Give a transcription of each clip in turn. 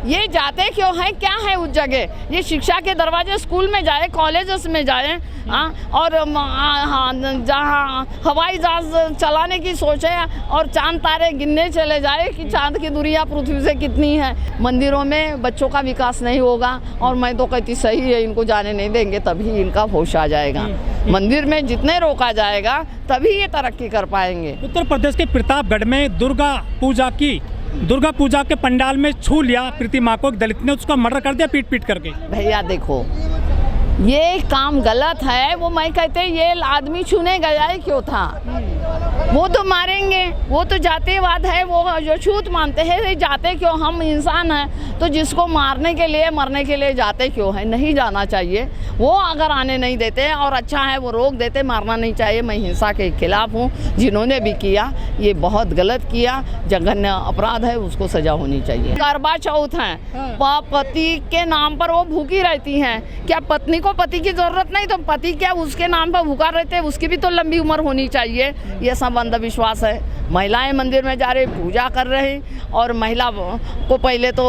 ये जाते क्यों हैं, क्या है उस जगह? ये शिक्षा के दरवाजे स्कूल में जाए, कॉलेजेस में जाए, और जहाँ हवाई जहाज चलाने की सोचे और चांद तारे गिनने चले जाए कि चांद की दूरियां पृथ्वी से कितनी है। मंदिरों में बच्चों का विकास नहीं होगा, और मैं तो कहती सही है, इनको जाने नहीं देंगे तभी इनका होश आ जाएगा। मंदिर में जितने रोका जाएगा तभी ये तरक्की कर पाएंगे। उत्तर प्रदेश के प्रतापगढ़ में दुर्गा पूजा के पंडाल में छू लिया प्रतिमा को एक दलित ने, उसका मर्डर कर दिया पीट करके। भैया देखो, ये काम गलत है। वो मैं कहते ये आदमी छूने गया ही क्यों था? वो तो मारेंगे, वो तो जातिवाद है। वो जो छूत मानते हैं, जाते क्यों? हम इंसान हैं, तो जिसको मारने के लिए मरने के लिए जाते क्यों है? नहीं जाना चाहिए। वो अगर आने नहीं देते और अच्छा है वो रोक देते, मारना नहीं चाहिए। मैं हिंसा के खिलाफ हूँ। जिन्होंने भी किया ये बहुत गलत किया, जघन्य अपराध है, उसको सजा होनी चाहिए। करवा चौथ है, पति के नाम पर वो भूखी रहती हैं। क्या पत्नी को पति की जरूरत नहीं, तो पति क्या उसके नाम पर भूखा रहते? उसकी भी तो लंबी उम्र होनी चाहिए। ये सब अंधविश्वास है। महिलाएं मंदिर में जा रही, पूजा कर रही, और महिला को पहले तो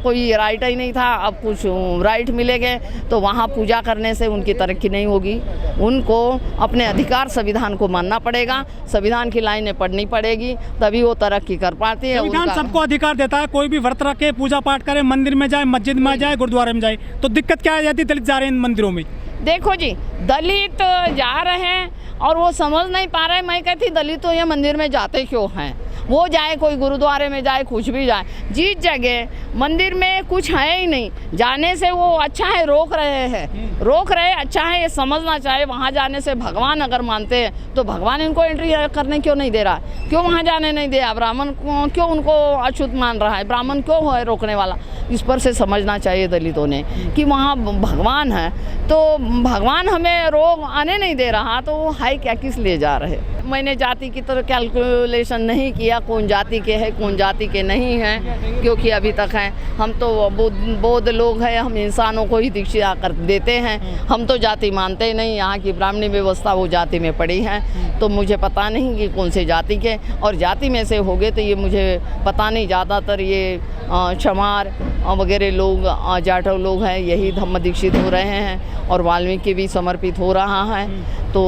कोई राइट ही नहीं था, अब कुछ राइट मिले गए, तो वहाँ पूजा करने से उनकी तरक्की नहीं होगी। उनको अपने अधिकार संविधान को मानना पड़ेगा, संविधान की लाइनें पढ़नी पड़ेगी, तभी वो तरक्की कर पाती है। संविधान सबको अधिकार देता है, कोई भी व्रत रखे, पूजा पाठ करे, मंदिर में जाए, मस्जिद में जाए, गुरुद्वारे में जाए, तो दिक्कत क्या है यदि दलित जा रहे हैं मंदिरों में? देखो जी, दलित जा रहे हैं और वो समझ नहीं पा रहे। मैं कहती दलित तो ये मंदिर में जाते क्यों हैं? वो जाए, कोई गुरुद्वारे में जाए, कुछ भी जाए। जिस जगह मंदिर में कुछ है ही नहीं, जाने से वो अच्छा है, रोक रहे अच्छा है, ये समझना चाहिए। वहाँ जाने से भगवान अगर मानते हैं तो भगवान इनको एंट्री करने क्यों नहीं दे रहा? क्यों वहाँ जाने नहीं दिया? ब्राह्मण क्यों उनको अछूत मान रहा है? ब्राह्मण क्यों है रोकने वाला? इस पर से समझना चाहिए दलितों ने कि वहाँ भगवान है, तो भगवान हमें रोक आने नहीं दे रहा, तो वो है क्या, किस लिए जा रहे? मैंने जाति की तरह कैलकुलेशन नहीं किया, कौन जाति के है कौन जाति के नहीं हैं, क्योंकि अभी तक हैं हम तो बौद्ध लोग हैं, हम इंसानों को ही दीक्षा कर देते हैं। हम तो जाति मानते ही नहीं। यहाँ की ब्राह्मणी व्यवस्था वो जाति में पड़ी है, तो मुझे पता नहीं कि कौन से जाति के, और जाति में से हो गए तो ये मुझे पता नहीं। ज़्यादातर ये चमार वगैरह लोग, जाटव लोग हैं, यही धम्म दीक्षित हो रहे हैं, और वाल्मीकि भी समर्पित हो रहा है। तो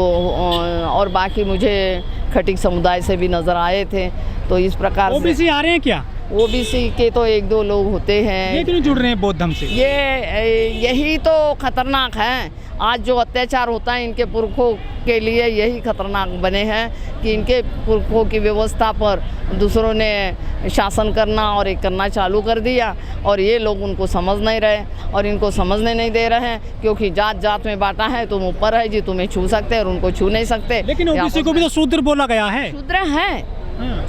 और बाकी मुझे खटिक समुदाय से भी नज़र आए थे। तो इस प्रकार से ओबीसी आ रहे हैं क्या? ओबीसी के तो एक दो लोग होते हैं। ये क्यों जुड़ रहे हैं बौद्ध धर्म से? यही तो खतरनाक है। आज जो अत्याचार होता है इनके पुरखों के लिए यही खतरनाक बने हैं कि इनके पुरखों की व्यवस्था पर दूसरों ने शासन करना और एक करना चालू कर दिया, और ये लोग उनको समझ नहीं रहे और इनको समझने नहीं दे रहे हैं, क्योंकि जात जात में बांटा है। तुम ऊपर है जी, तुम्हें छू सकते हैं और उनको छू नहीं सकते। लेकिन ओबीसी को भी तो शूद्र बोला गया है। शूद्र है,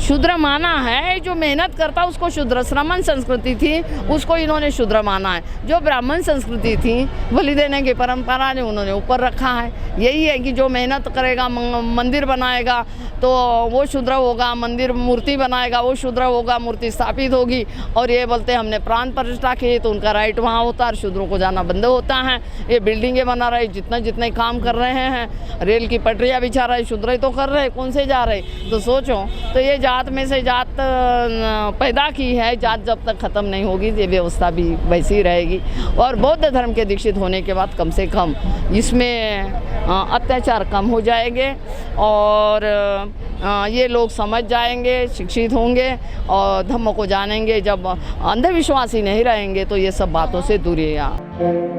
शूद्र माना है। जो मेहनत करता उसको शूद्र, श्रमण संस्कृति थी उसको इन्होंने शूद्र माना है। जो ब्राह्मण संस्कृति थी, बलि देने की परंपरा ने उन्होंने ऊपर रखा है। यही है कि जो मेहनत करेगा, मंदिर बनाएगा तो वो शूद्र होगा, मंदिर मूर्ति बनाएगा वो शूद्र होगा, मूर्ति स्थापित होगी। और ये बोलते हमने प्राण प्रतिष्ठा की, तो उनका राइट वहाँ होता है, शूद्रों को जाना बंद होता है। ये बिल्डिंगें बना रहे, जितने काम कर रहे हैं, रेल की पटरियाँ बिछा रहे, शूद्र ही तो कर रहे, कौन से जा रहे? तो सोचो, तो ये जात में से जात पैदा की है। जात जब तक ख़त्म नहीं होगी ये व्यवस्था भी वैसी रहेगी। और बौद्ध धर्म के दीक्षित होने के बाद कम से कम इसमें अत्याचार कम हो जाएंगे, और ये लोग समझ जाएंगे, शिक्षित होंगे और धर्म को जानेंगे। जब अंधविश्वासी नहीं रहेंगे तो ये सब बातों से दूरी है।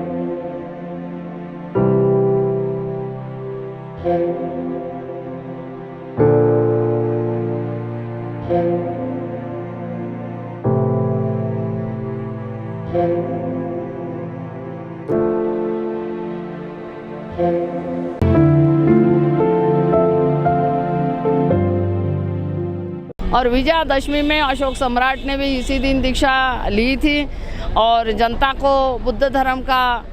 और विजयादशमी में अशोक सम्राट ने भी इसी दिन दीक्षा ली थी, और जनता को बुद्ध धर्म का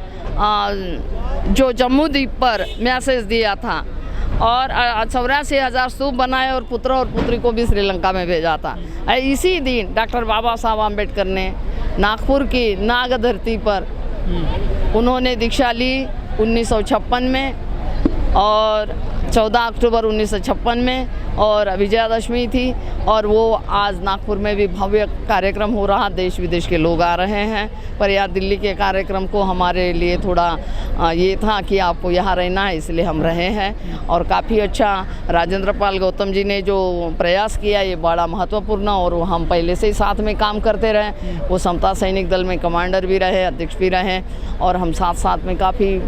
जो जम्मू द्वीप पर मैसेज दिया था, और 84,000 स्तूप बनाए और पुत्र और पुत्री को भी श्रीलंका में भेजा था। इसी दिन डॉक्टर बाबा साहब आम्बेडकर ने नागपुर की नाग धरती पर उन्होंने दीक्षा ली 1956 में, और 14 अक्टूबर 1956 में और विजयादशमी थी, और वो आज नागपुर में भी भव्य कार्यक्रम हो रहा, देश विदेश के लोग आ रहे हैं। पर यहाँ दिल्ली के कार्यक्रम को हमारे लिए थोड़ा ये था कि आपको यहाँ रहना है, इसलिए हम रहे हैं। और काफ़ी अच्छा राजेंद्र पाल गौतम जी ने जो प्रयास किया ये बड़ा महत्वपूर्ण, और हम पहले से ही साथ में काम करते रहे। वो समता सैनिक दल में कमांडर भी रहे, अध्यक्ष भी रहे, और हम साथ साथ में काफ़ी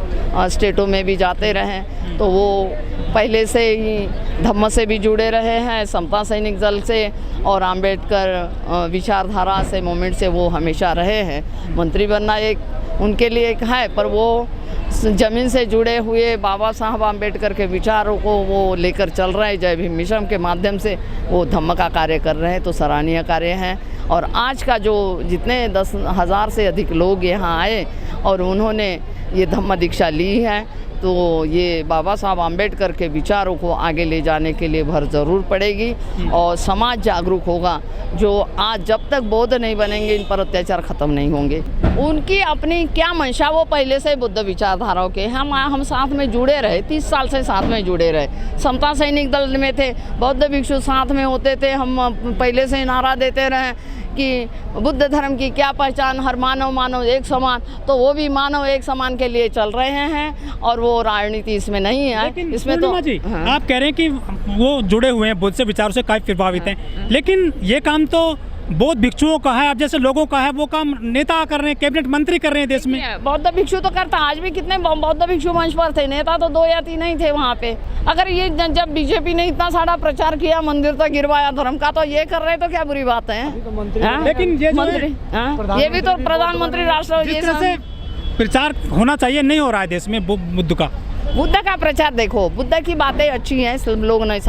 स्टेटों में भी जाते रहे। तो वो पहले से ही धम्म से भी जुड़े रहे हैं, समता सैनिक दल से, और आम्बेडकर विचारधारा से, मूवमेंट से वो हमेशा रहे हैं। मंत्री बनना एक उनके लिए एक है, पर वो ज़मीन से जुड़े हुए बाबा साहब आम्बेडकर के विचारों को वो लेकर चल रहे हैं। जय भीम मिशन के माध्यम से वो धम्म का कार्य कर रहे हैं, तो सराहनीय कार्य हैं। और आज का जो जितने 10,000 से अधिक लोग यहाँ आए और उन्होंने ये धम्म दीक्षा ली है, तो ये बाबा साहब आम्बेडकर के विचारों को आगे ले जाने के लिए भर ज़रूर पड़ेगी, और समाज जागरूक होगा। जो आज जब तक बौद्ध नहीं बनेंगे, इन पर अत्याचार ख़त्म नहीं होंगे। उनकी अपनी क्या मंशा, वो पहले से बुद्ध विचारधाराओं के हम साथ में जुड़े रहे, 30 साल से साथ में जुड़े रहे। समता सैनिक दल में थे, बौद्ध भिक्षु साथ में होते थे। हम पहले से नारा देते रहे कि बुद्ध धर्म की क्या पहचान, हर मानव मानव एक समान। तो वो भी मानव एक समान के लिए चल रहे हैं, और वो राजनीति इसमें नहीं है। इसमें तो हाँ। आप कह रहे हैं कि वो जुड़े हुए हैं, बुद्ध से विचारों से काफी प्रभावित हैं, लेकिन ये काम तो बौद्ध भिक्षुओं का है, अब जैसे लोगों का है, वो काम नेता कर रहे हैं, कैबिनेट मंत्री कर रहे हैं देश में। बौद्ध भिक्षु तो करता, आज भी कितने बौद्ध भिक्षु मंच पर थे, नेता तो 2 या 3 ही थे वहाँ पे। अगर ये जब बीजेपी ने इतना सारा प्रचार किया, मंदिर तक गिरवाया धर्म का, तो ये कर रहे तो क्या बुरी बात है? लेकिन ये मंत्री, ये भी तो प्रधानमंत्री राष्ट्र, जिस तरह से प्रचार होना चाहिए नहीं हो रहा है देश में बुद्ध का। बुद्ध का प्रचार देखो, बुद्ध की बातें अच्छी हैं, सब लोग नहीं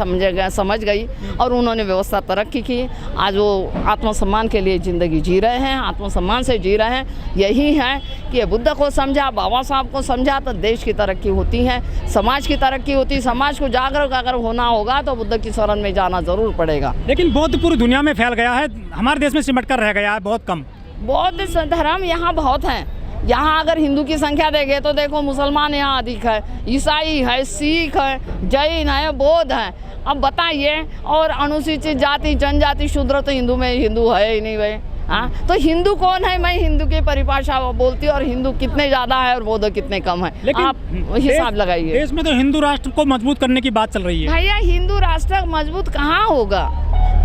समझ गई, और उन्होंने व्यवस्था तरक्की की। आज वो आत्मसम्मान के लिए ज़िंदगी जी रहे हैं, आत्मसम्मान से जी रहे हैं। यही है कि बुद्ध को समझा, बाबा साहब को समझा, तो देश की तरक्की होती है, समाज की तरक्की होती। समाज को जागरूक अगर होना होगा तो बुद्ध की शरण में जाना ज़रूर पड़ेगा। लेकिन बौद्ध पूरी दुनिया में फैल गया है, हमारे देश में सिमट कर रह गया है बहुत कम। बौद्ध धर्म यहाँ बहुत हैं। यहाँ अगर हिंदू की संख्या देखें तो देखो, मुसलमान यहाँ अधिक है, ईसाई है, सिख है, जैन है, बौद्ध है। अब बताइए, और अनुसूचित जाति, जनजाति, शूद्र तो हिंदू में हिंदू है ही नहीं भाई। हाँ, तो हिंदू कौन है? मैं हिंदू की परिभाषा बोलती हूँ, और हिंदू कितने ज़्यादा है और बौद्ध कितने कम है, लेकिन आप हिसाब लगाइए। देश में तो हिंदू राष्ट्र को मजबूत करने की बात चल रही है। भैया, हिंदू राष्ट्र मजबूत कहाँ होगा?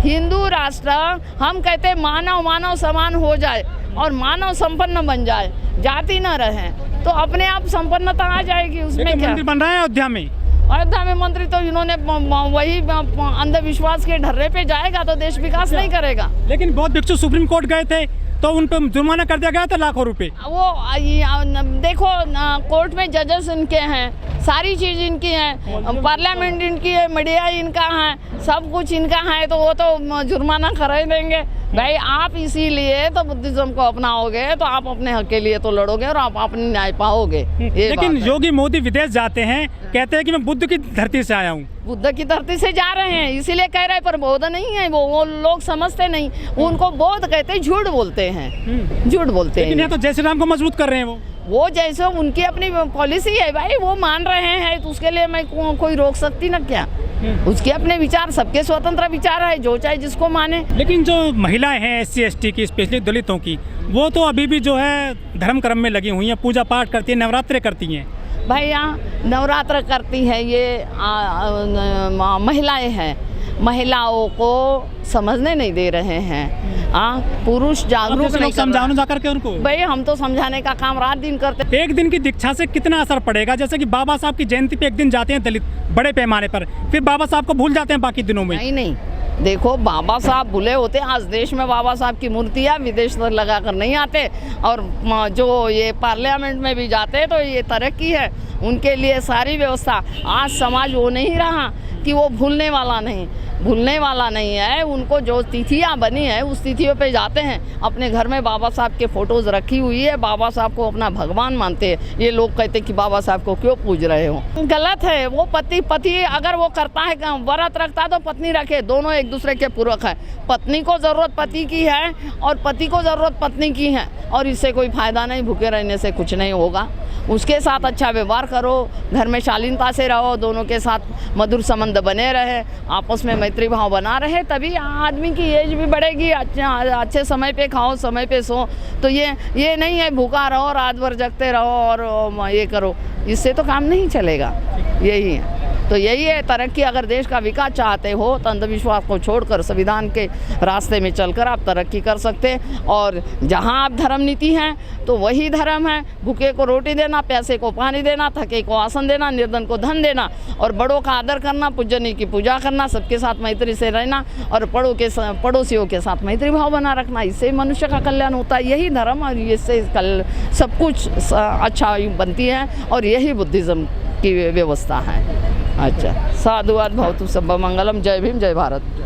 हिंदू राष्ट्र, हम कहते मानव मानव समान हो जाए और मानव संपन्न बन जाए, जाति न रहे, तो अपने आप संपन्नता आ जाएगी। उसमें क्या मंदिर बन रहा है अयोध्या में? अयोध्या में मंत्री तो इन्होंने वही अंधविश्वास के ढर्रे पे जाएगा तो देश विकास नहीं करेगा। लेकिन बौद्ध भिक्षु सुप्रीम कोर्ट गए थे तो उन पर जुर्माना कर दिया गया था लाखों रुपए। वो देखो, कोर्ट में जजेस इनके हैं, सारी चीज़ इनकी है, पार्लियामेंट इनकी है, मीडिया इनका है, सब कुछ इनका है, तो वो तो जुर्माना कर ही देंगे भाई। आप इसीलिए तो बुद्धिज्म को अपनाओगे तो आप अपने हक के लिए तो लड़ोगे और आप अपने न्याय पाओगे। लेकिन योगी मोदी विदेश जाते हैं, कहते हैं कि मैं बुद्ध की धरती से आया हूँ। बुद्ध की धरती से जा रहे हैं इसीलिए कह रहे हैं, पर बौद्ध नहीं है वो लोग समझते नहीं, उनको बौद्ध कहते हैं, झूठ बोलते हैं, झूठ बोलते हैं। लेकिन ये तो जय श्री राम को मजबूत कर रहे हैं वो जैसे उनकी अपनी पॉलिसी है भाई, वो मान रहे हैं, तो उसके लिए मैं कोई रोक सकती ना क्या? उसके अपने विचार, सबके स्वतंत्र विचार है, जो चाहे जिसको माने। लेकिन जो महिलाएं हैं SC ST की, स्पेशली दलितों की, वो तो अभी भी जो है धर्म कर्म में लगी हुई हैं, पूजा पाठ करती हैं, नवरात्रे करती हैं। भाई यहाँ नवरात्र करती है ये महिलाएं हैं, महिलाओं को समझने नहीं दे रहे हैं। पुरुष जागरूक नहीं समझाओ जा करके उनको। भाई हम तो समझाने का काम रात दिन करते। एक दिन की दीक्षा से कितना असर पड़ेगा? जैसे कि बाबा साहब की जयंती पे एक दिन जाते हैं दलित बड़े पैमाने पर, फिर बाबा साहब को भूल जाते हैं बाकी दिनों में। नहीं, देखो बाबा साहब भूले होते, आज देश में बाबा साहब की मूर्तियाँ विदेश तक लगा कर नहीं आते, और जो ये पार्लियामेंट में भी जाते तो ये तरक्की है उनके लिए सारी व्यवस्था। आज समाज वो नहीं रहा कि वो भूलने वाला नहीं। भूलने वाला नहीं है। उनको जो तिथियां बनी है उस तिथियों पे जाते हैं, अपने घर में बाबा साहब के फोटोज़ रखी हुई है, बाबा साहब को अपना भगवान मानते हैं। ये लोग कहते हैं कि बाबा साहब को क्यों पूज रहे हो, गलत है। वो पति अगर वो करता है, व्रत रखता है तो पत्नी रखे, दोनों एक दूसरे के पूरक है। पत्नी को ज़रूरत पति की है और पति को ज़रूरत पत्नी की है, और इससे कोई फ़ायदा नहीं, भूखे रहने से कुछ नहीं होगा। उसके साथ अच्छा व्यवहार करो, घर में शालीनता से रहो, दोनों के साथ मधुर संबंध बने रहे, आपस में मैत्री भाव बना रहे, तभी आदमी की एज भी बढ़ेगी। अच्छे समय पे खाओ, समय पे सो। तो ये नहीं है भूखा रहो, रात भर जगते रहो और ये करो, इससे तो काम नहीं चलेगा। यही है, तो यही है तरक्की। अगर देश का विकास चाहते हो तो अंधविश्वास को छोड़कर संविधान के रास्ते में चलकर आप तरक्की कर सकते हैं। और जहां आप धर्म नीति हैं तो वही धर्म है। भूखे को रोटी देना, प्यासे को पानी देना, थके को आसन देना, निर्धन को धन देना, और बड़ों का आदर करना, पूजनी की पूजा करना, सबके साथ मैत्री से रहना, और पड़ोसियों के साथ मैत्री भाव बना रखना। इससे मनुष्य का कल्याण होता है। यही धर्म, और इससे सब कुछ अच्छा बनती है, और यही बुद्धिज़्म की व्यवस्था है। अच्छा, साधुवाद भवतु, सब मंगलम। जय भीम, जय भारत।